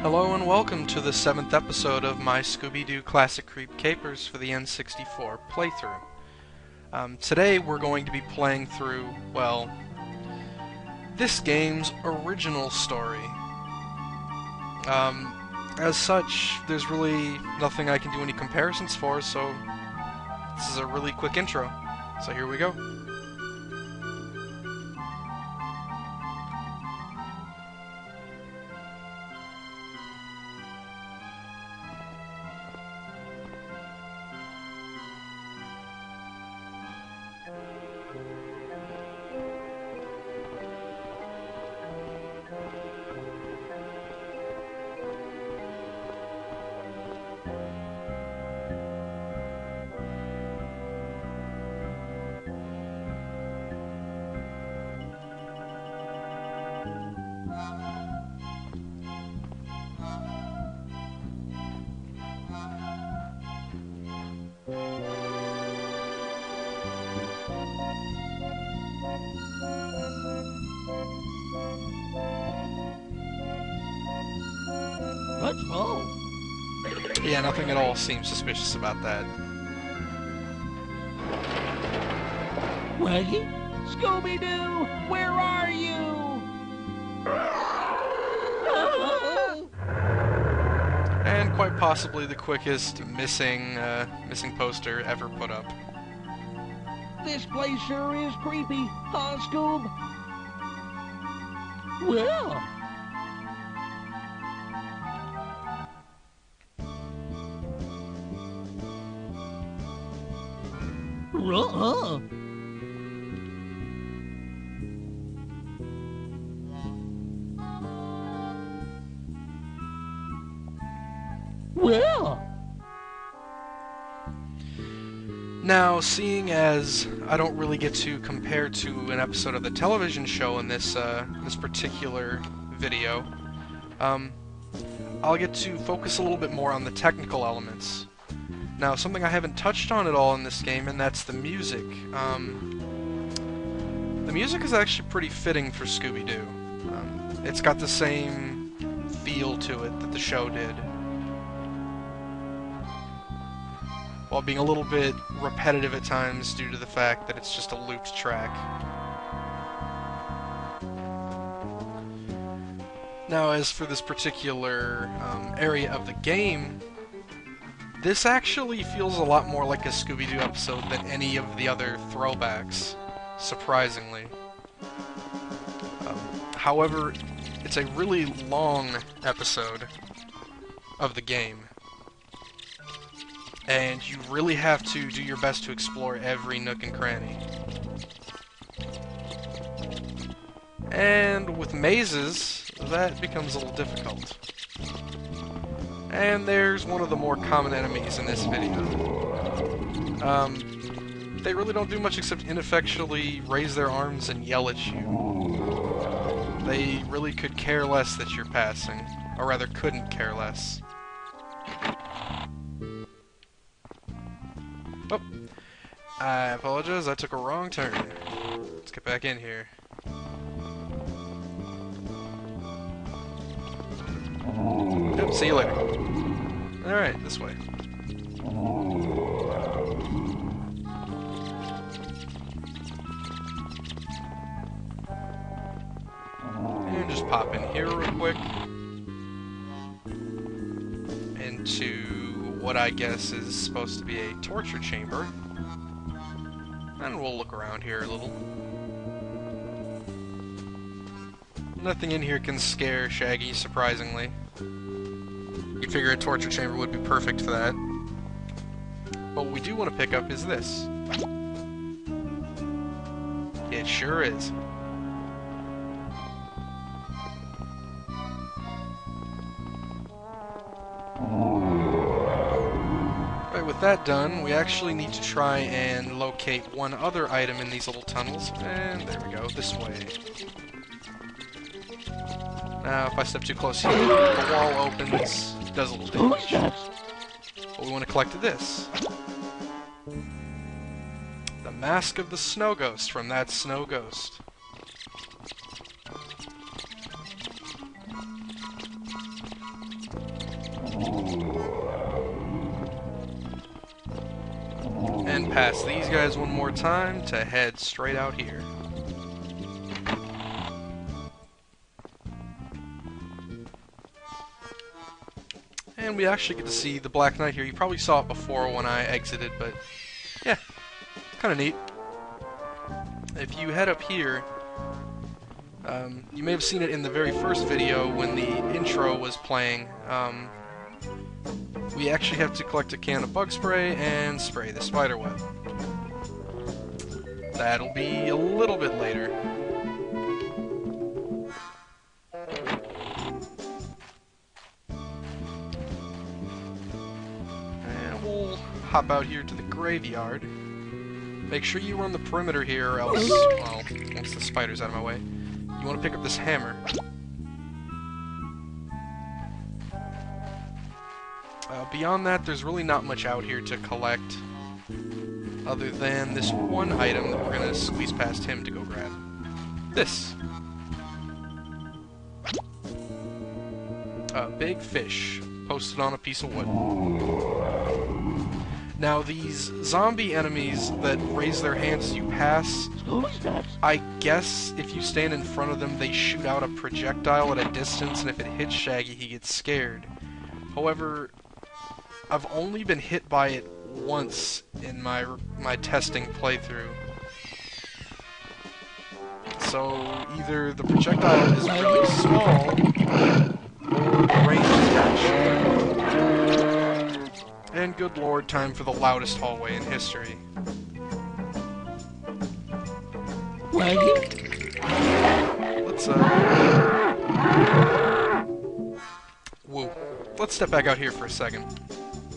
Hello and welcome to the 7th episode of my Scooby-Doo Classic Creep Capers for the N64 playthrough. Today we're going to be playing through, well, this game's original story. As such, there's really nothing I can do any comparisons for, so this is a really quick intro. So here we go. What's wrong? Yeah, nothing at all seems suspicious about that. Waggy? Scooby-Doo, where are you? And quite possibly the quickest missing poster ever put up. This place sure is creepy, huh, Scoob? Well... Uh-huh. Well... Now, seeing as I don't really get to compare to an episode of the television show in this particular video, I'll get to focus a little bit more on the technical elements. Now, something I haven't touched on at all in this game, and that's the music. The music is actually pretty fitting for Scooby-Doo. It's got the same feel to it that the show did, while being a little bit repetitive at times due to the fact that it's just a looped track. Now, as for this particular area of the game, this actually feels a lot more like a Scooby-Doo episode than any of the other throwbacks, surprisingly. However, it's a really long episode of the game, and you really have to do your best to explore every nook and cranny. And with mazes, that becomes a little difficult. And there's one of the more common enemies in this video. They really don't do much except ineffectually raise their arms and yell at you. They really could care less that you're passing, or rather couldn't care less. Oh, I apologize, I took a wrong turn. Let's get back in here. Yep, see you later. Alright, this way. And just pop in here real quick. Into what I guess is supposed to be a torture chamber. And we'll look around here a little. Nothing in here can scare Shaggy, surprisingly. You'd figure a torture chamber would be perfect for that. But what we do want to pick up is this. It sure is. Alright, with that done, we actually need to try and locate one other item in these little tunnels. And there we go, this way. Now, if I step too close here, the wall opens, does a little damage. But we want to collect this. The Mask of the Snow Ghost from that Snow Ghost. And pass these guys one more time to head straight out here. And we actually get to see the Black Knight here. You probably saw it before when I exited, but yeah, kind of neat. If you head up here, you may have seen it in the very first video when the intro was playing. We actually have to collect a can of bug spray and spray the spider web. That'll be a little bit later. And we'll hop out here to the graveyard. Make sure you run the perimeter here or else, well, once the spider's out of my way, you want to pick up this hammer. Beyond that, there's really not much out here to collect, other than this one item that we're going to squeeze past him to go grab. This. A big fish posted on a piece of wood. Now, these zombie enemies that raise their hands as you pass, I guess if you stand in front of them, they shoot out a projectile at a distance, and if it hits Shaggy, he gets scared. However, I've only been hit by it once in my testing playthrough. So either the projectile is really small, or the range is that short. And good lord, time for the loudest hallway in history. Let's whoa. Let's step back out here for a second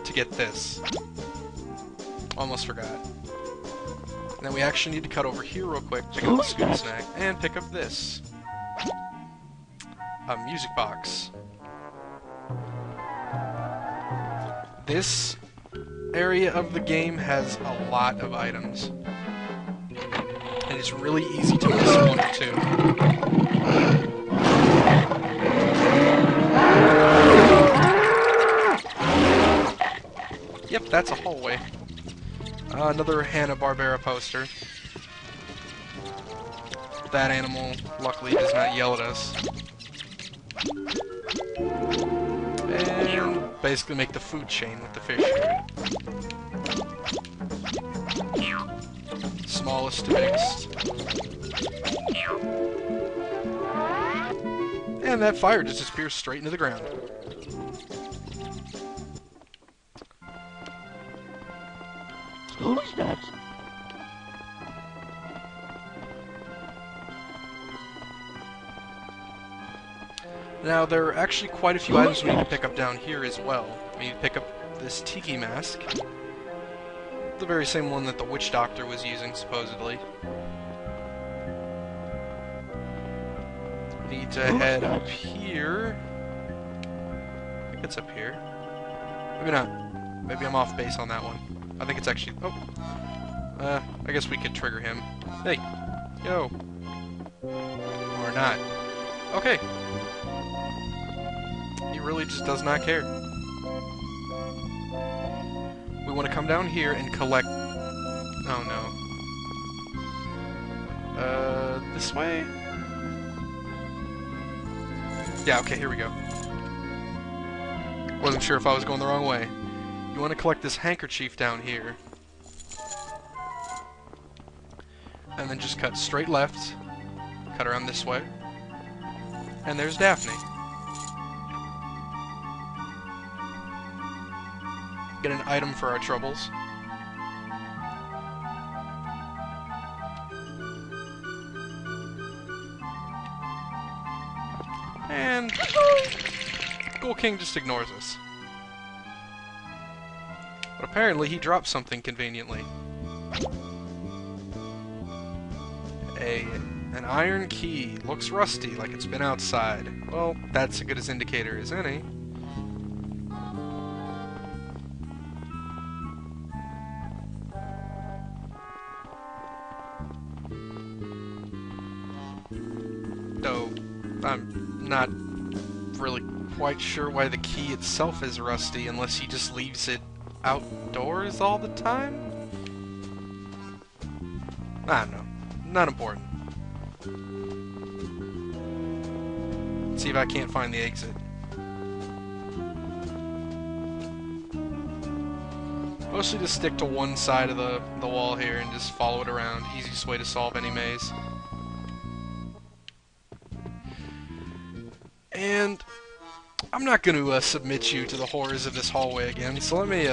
to get this. Almost forgot. And then we actually need to cut over here real quick, pick up the Scooby snack, and pick up this. A music box. This area of the game has a lot of items. And it's really easy to miss one or two. Yep, that's a hallway. Another Hanna-Barbera poster. That animal, luckily, does not yell at us. And basically make the food chain with the fish here. Smallest to biggest. And that fire just disappears straight into the ground. Who's that? Now, there are actually quite a few items we need to pick up down here as well. We need to pick up this tiki mask. The very same one that the witch doctor was using, supposedly. We need to head up here. I think it's up here. Maybe not. Maybe I'm off base on that one. I think it's actually... Oh. I guess we could trigger him. Hey. Yo. Or not. Okay. He really just does not care. We want to come down here and collect... Oh no. This way? Yeah, okay, here we go. Wasn't sure if I was going the wrong way. You want to collect this handkerchief down here. And then just cut straight left. Cut around this way. And there's Daphne. Get an item for our troubles. And Ghoul King just ignores us. But apparently he dropped something conveniently. An iron key. Looks rusty, like it's been outside. Well, that's as good as indicator as any. Though, I'm not really quite sure why the key itself is rusty unless he just leaves it outdoors all the time? I don't know. Not important. Let's see if I can't find the exit. Mostly just stick to one side of the wall here and just follow it around. Easiest way to solve any maze. And I'm not going to submit you to the horrors of this hallway again, so let me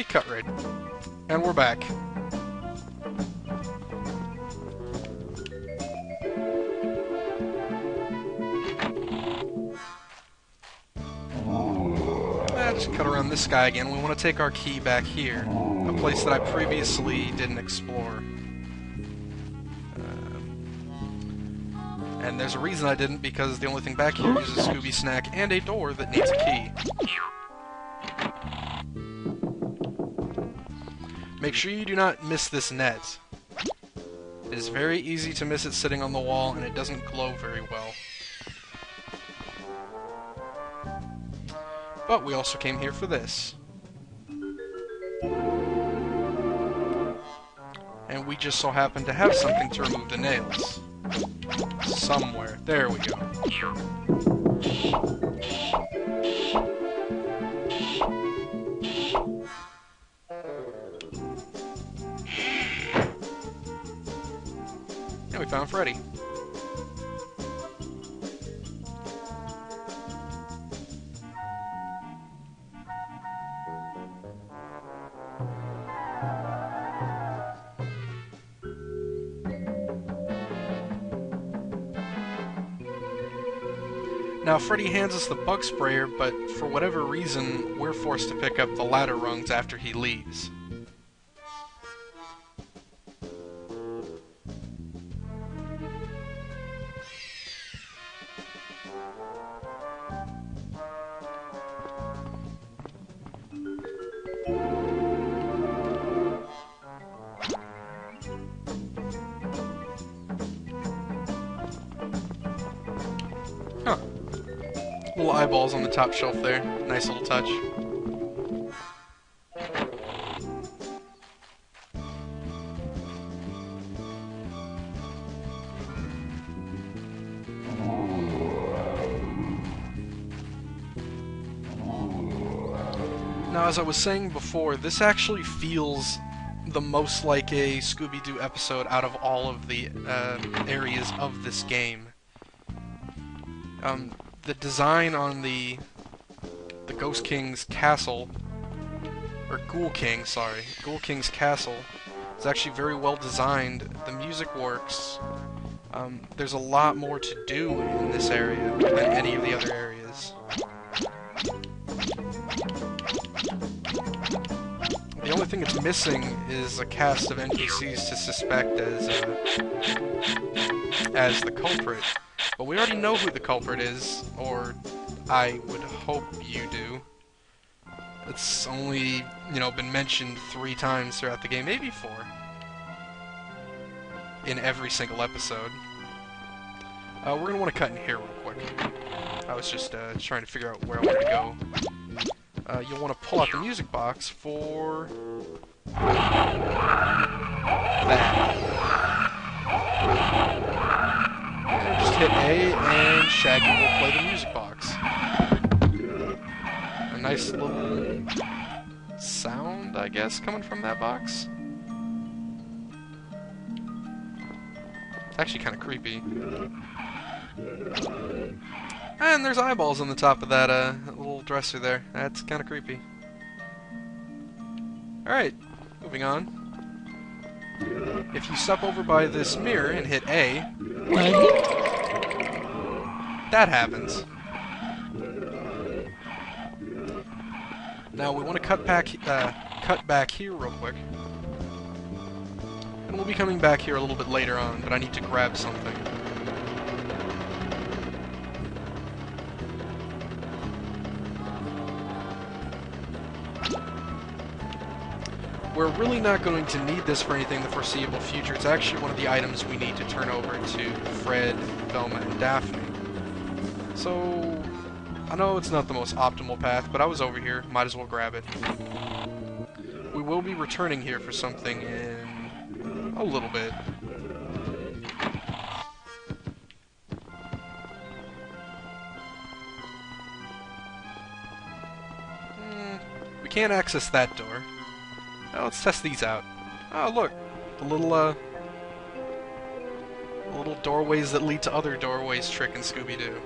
cut right. And we're back. Just cut around this guy again. We want to take our key back here, a place that I previously didn't explore. And there's a reason I didn't, because the only thing back here is a Scooby snack and a door that needs a key. Make sure you do not miss this net. It is very easy to miss it sitting on the wall, and it doesn't glow very well. But we also came here for this. And we just so happen to have something to remove the nails. Somewhere. There we go. And we found Freddy. Now, Freddy hands us the bug sprayer, but for whatever reason, we're forced to pick up the ladder rungs after he leaves. Huh. Little eyeballs on the top shelf there. Nice little touch. Now, as I was saying before, this actually feels the most like a Scooby-Doo episode out of all of the areas of this game. The design on the Ghost King's castle, or Ghoul King, sorry, Ghoul King's castle, is actually very well designed. The music works. There's a lot more to do in this area than any of the other areas. The only thing it's missing is a cast of NPCs to suspect as the culprit. But we already know who the culprit is, or I would hope you do. It's only, been mentioned 3 times throughout the game, maybe 4. In every single episode. We're going to want to cut in here real quick. I was just trying to figure out where I wanted to go. You'll want to pull out the music box for that. And just hit A, and Shaggy will play the music box. A nice little sound, I guess, coming from that box. It's actually kind of creepy. And there's eyeballs on the top of that little dresser there. That's kind of creepy. Alright, moving on. If you step over by this mirror and hit A, that happens. Now we want to cut back here real quick. And we'll be coming back here a little bit later on, but I need to grab something. We're really not going to need this for anything in the foreseeable future. It's actually one of the items we need to turn over to Fred, Velma, and Daphne. So, I know it's not the most optimal path, but I was over here. Might as well grab it. We will be returning here for something in a little bit. We can't access that door. Now let's test these out. Oh, look. The little doorways that lead to other doorways trick in Scooby-Doo.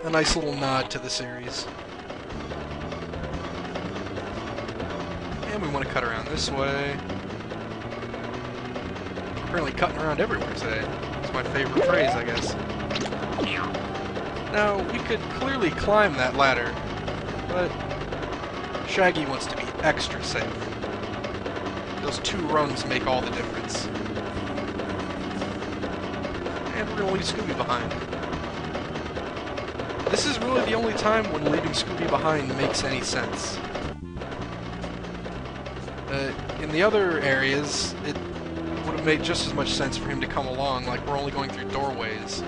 A nice little nod to the series. And we want to cut around this way. We're apparently cutting around everywhere today. It's my favorite phrase, I guess. Now, we could clearly climb that ladder, but Shaggy wants to be extra safe. Those 2 rungs make all the difference. And we're gonna leave Scooby behind. This is really the only time when leaving Scooby behind makes any sense. In the other areas, it would have made just as much sense for him to come along, like we're only going through doorways.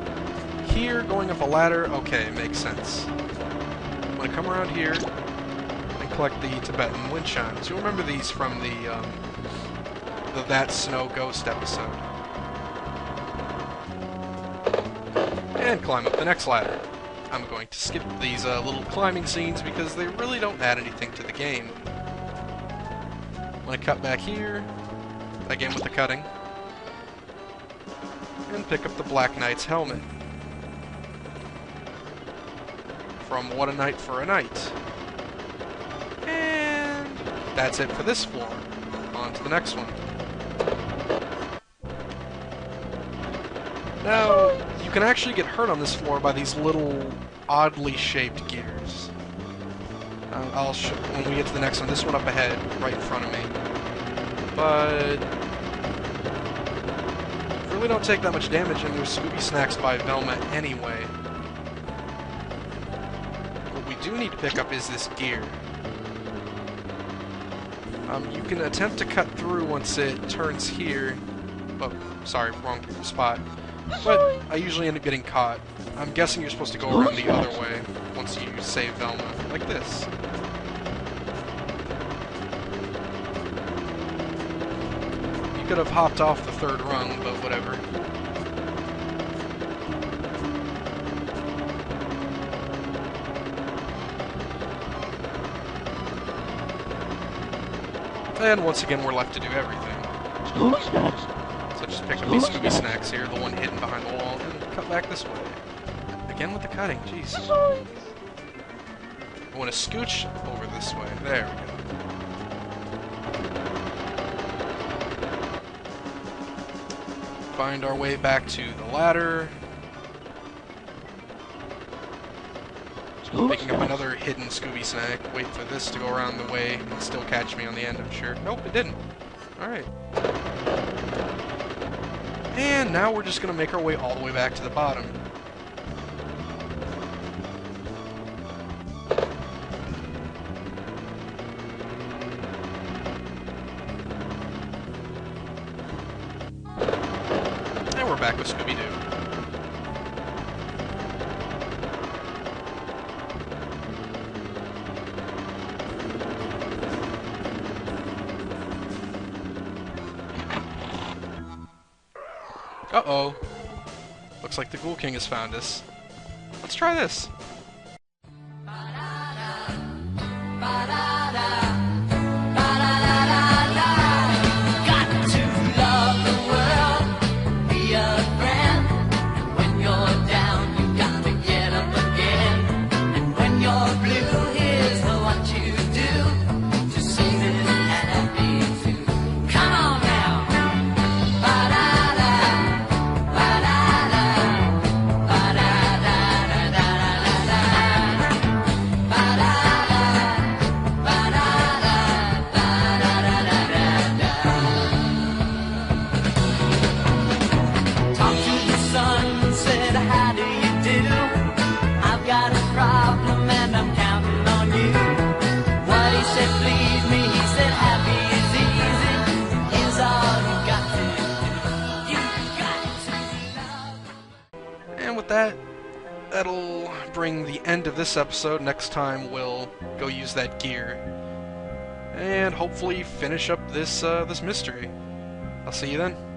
Here, going up a ladder, okay, it makes sense. I'm gonna come around here and collect the Tibetan wind chimes. You'll remember these from the That Snow Ghost episode. And climb up the next ladder. I'm going to skip these little climbing scenes because they really don't add anything to the game. I'm going to cut back here, again with the cutting, and pick up the Black Knight's helmet. From What a Night for a Night. And that's it for this floor. On to the next one. Now, you can actually get hurt on this floor by these little oddly shaped gears. I'll show when we get to the next one. This one up ahead, right in front of me. But you really don't take that much damage, and there's Scooby Snacks by Velma anyway. What we do need to pick up is this gear. You can attempt to cut through once it turns here. Oh, sorry, wrong spot. But I usually end up getting caught. I'm guessing you're supposed to go around the other way once you save Velma, like this. You could have hopped off the 3rd rung, but whatever. And once again, we're left to do everything. So just pick up these Scooby Snacks here, the one hidden behind the wall, and cut back this way. Again with the cutting, jeez. I want to scooch over this way. There we go. Find our way back to the ladder. Picking up another hidden Scooby Snack. Wait for this to go around the way and still catch me on the end, I'm sure. Nope, it didn't. Alright. And now we're just going to make our way all the way back to the bottom. And we're back with Scooby-Doo. Uh-oh. Looks like the Ghoul King has found us. Let's try this. That'll covering the end of this episode. Next time we'll go use that gear and hopefully finish up this mystery. I'll see you then.